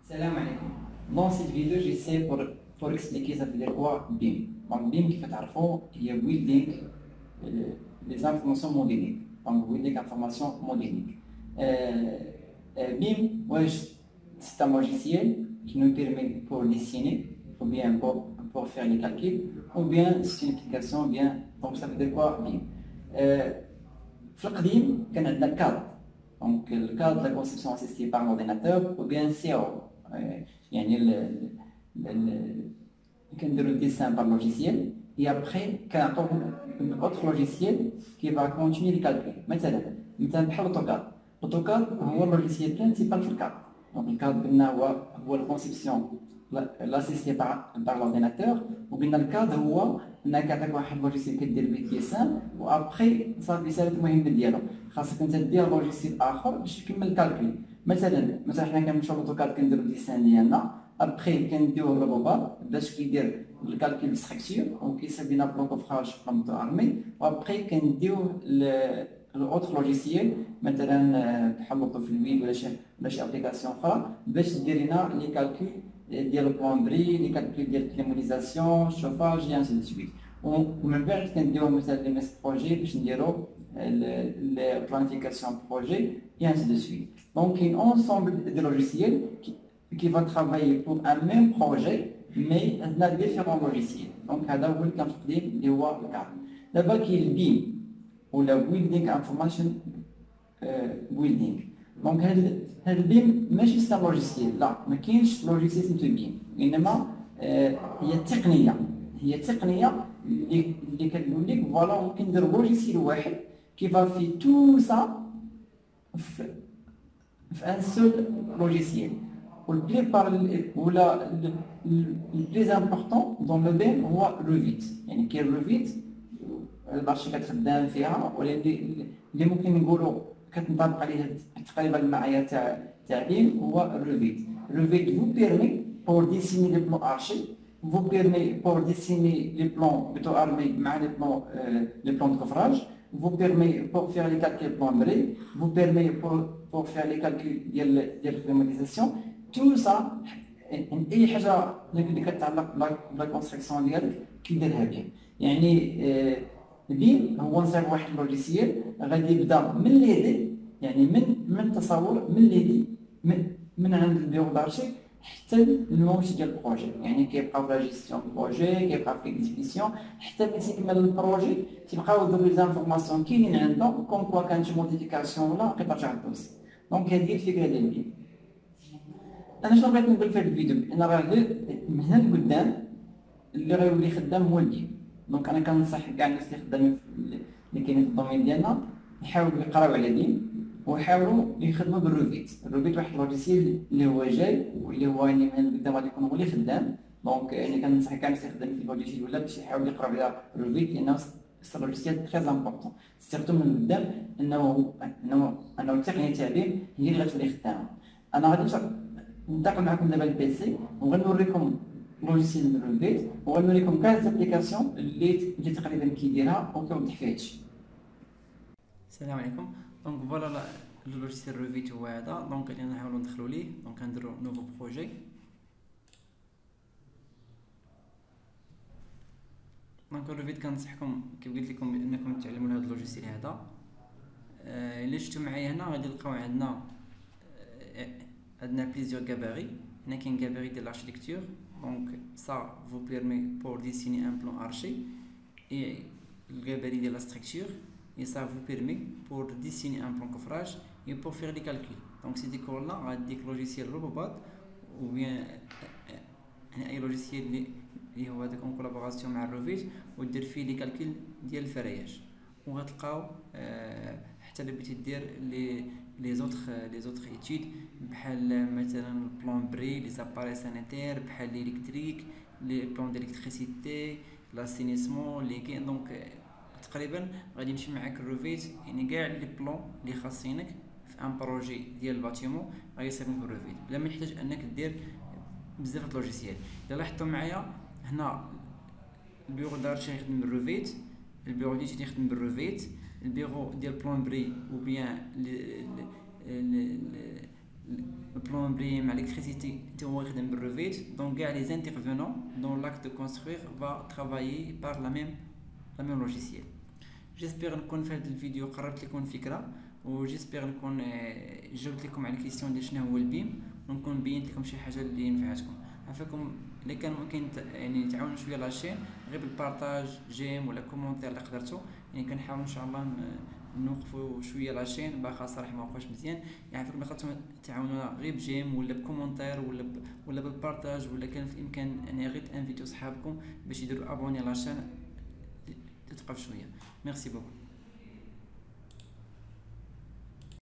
Salam alaikum. Dans cette vidéo, j'essaie pour expliquer ça veut dire quoi BIM. Donc BIM qui fait تعرفوا هي building les informations modéliques. Donc building information modélique. BIM, c'est un logiciel qui nous permet pour dessiner, ou bien pour faire les calculs, ou bien c'est une application, ou bien donc ça veut dire quoi BIM. في القديم كان عندنا cadre. Donc le cadre de la conception assistée par l'ordinateur ou bien CO. يعني كنديرو الديسان par logiciel et après كنعطوه un autre logiciel qui va continuer les calculs. مثلا بحال الاوتوكاد هو اللوجيسيال برينسيبال في الكاد. دونك الكاد قلنا هو الكونسيبسيون لاسيستي بار لورديناتور، وقلنا الكاد هو انك كيعطيك واحد اللوجيسيال كدير به الديسان وابخي صافي سالت المهمه ديالو، خاصك انت دير لوجيسيال اخر باش يكمل الكالكول. مثلا حنا كنمشيو لوتوكاد كنديرو الديسان ديالنا، ابخي كنديوه للروبوت باش كيدير الكالكول ستركتور وكيسيب لنا بلون كوفراج بلون دو ارمي، وابخي كنديوه الاوتر لوجيسيال مثلا بحال لوطو في الويب ولا شي ابليكاسيون اخرى باش دير لنا لي كالكول ديال البلوندري، لي كالكول ديال الكليماتيزاسيون، الشوفاج اي انسي دو سويت. ومن بعد كنديرو مثلا لي ميس بروجي باش نديرو la planification projet et ainsi de suite. Donc, un ensemble de logiciels qui va travailler pour un même projet, mais dans différents logiciels. Donc, هذا هو الكونفليكت اللي هو الكاد. دابا كاين البيم ولا building information building. دونك هاد البيم ماشي سا لوجيسيال، لا ما كاينش لوجيسيال سميتو بيم، انما هي تقنيه اللي كتقول لك فوالا ممكن ندير لوجيسيال واحد qui va faire tout ça un seul logiciel. Le plus important dans le BIM هو Revit. يعني كاين Revit البارشي كتخدم فيها ولا اللي ممكن نقولوا كتنطبق عليه تقريبا المعايير تاع BIM هو Revit. Revit vous permet pour dessiner les plans archés, vous permet pour dessiner les plans plutôt armés مع les plans de coffrage, vous permet pour faire les calculs plomberie, vous permet pour faire les calculs de la climatisation. Tout ça, أي حاجة اللي كتعلق بالكونستركسيون ديالك كيديرها بيم. يعني بيم هو نصيب واحد اللوجيسيال غادي يبدا من ليدي، يعني من تصور من ليدي من عند البيرو دارشي حتى المونش ديال البروجي. يعني كيبقاو في لا جيستيون بروجي، كيبقاو في ليكزيكسيون، حتى ملي تيكمل البروجي تيبقاو دوك لي زانفورماسيون كاينين عندهم كوم كوا كانت شي موديفيكاسيون ولا قطعه تاع الدوسي. دونك هذه هي الفكره ديال البيم. انا شنو بغيت نقول في هذا الفيديو؟ ان راه من هنا لقدام اللي غيولي خدام هو البيم. دونك انا كنصح كاع الناس اللي خدامين اللي كاينين في الدومين ديالنا يحاولوا يقراو على بيم ويحاولوا يخدموا بالروفيت. الروفيت واحد اللوجيسيال اللي هو جاي واللي هو يعني من قدام غادي يكون هو اللي خدام. دونك يعني كننصح كاع الناس اللي خدامين في اللوجيسيال ولا باش يحاولوا يقراو على الروفيت لانه سي لوجيسيال تري امبورطون، سيرتو من قدام انه التقنيه تاع بيم هي اللي غتولي خدامه. انا غادي ننتقل معكم دابا البيسي وغنوريكم لوجيسيال الروفيت وغنوريكم كاع الابليكاسيون اللي تقريبا كيديرها وكيوضح فيها هادشي. السلام عليكم. دونك فوالا اللوجيسيال روفيت هو هذا. دونك غادي نحاولوا ندخلوا ليه. دونك غنديروا نوفو بروجي. دونك الروفيت كنصحكم كيف قلت لكم انكم تعلموا هذا اللوجيسيال هذا. اللي شفتوا معايا هنا غادي تلقاو عندنا بليزيور غاباري. هنا كاين غاباري ديال الاركتيكتور. دونك ça vous permet pour dessiner un plan arché et le gabarit de la structure, et ça vous permet pour dessiner un plan coffrage et pour faire les calculs. Donc ces décors là غاديك logiciel Robobot ou bien اي logiciel اللي هو هذاك en collaboration مع Revit ودير فيه لي كالكول ديال الفراياج، وغتلقاو حتى اللي بغيتي دير لي زوتر ايتود بحال مثلا البلومبري، لي زاباري سانيتير، بحال الالكتريك، لي بلون ديليكتريسيتي، لاسينيسمون اللي كاين. دونك تقريبا غادي يمشي معاك الروفيت، يعني كاع لي بلون اللي خاصينك في ان بروجي ديال الباتيمون غيصيفطهم بالروفيت بلا ما يحتاج انك دير بزاف د لوجيسيال. الا لاحظتوا معايا هنا البيرو دارشي يخدم بالروفيت، البيرو ديالي يخدم بالروفيت، البيرو ديال بلومبري ou bien البلومبري مع الكتريسيتي حتى هو يخدم بالروفيت. دونك كاع لي زانترفونون دون لاكت دو كونستروير فا ترافايي بار لا ميم لوجيسيال. جيسبر نكون في هذا الفيديو قربت لكم فكره، وجيسبر نكون جاوبت لكم على الكيسيون ديال شنو هو البيم، ونكون بينت لكم شي حاجه اللي نفعتكم. عافاكم الا كان ممكن يعني تعاونوا شويه لاشين غير بالبارطاج جيم ولا كومونتير اللي قدرتو، يعني كنحاول ان شاء الله نوقفوا شويه لاشين باخا صراحه ما وقفش مزيان. يعني فيكم خاصكم تعاونونا غير بجيم ولا بكومونتير ولا بالبارطاج، ولا كان في الامكان يعني غير انفيتو صحابكم باش يديروا ابوني لاشين تتوقف شويه. ميرسي بوكو.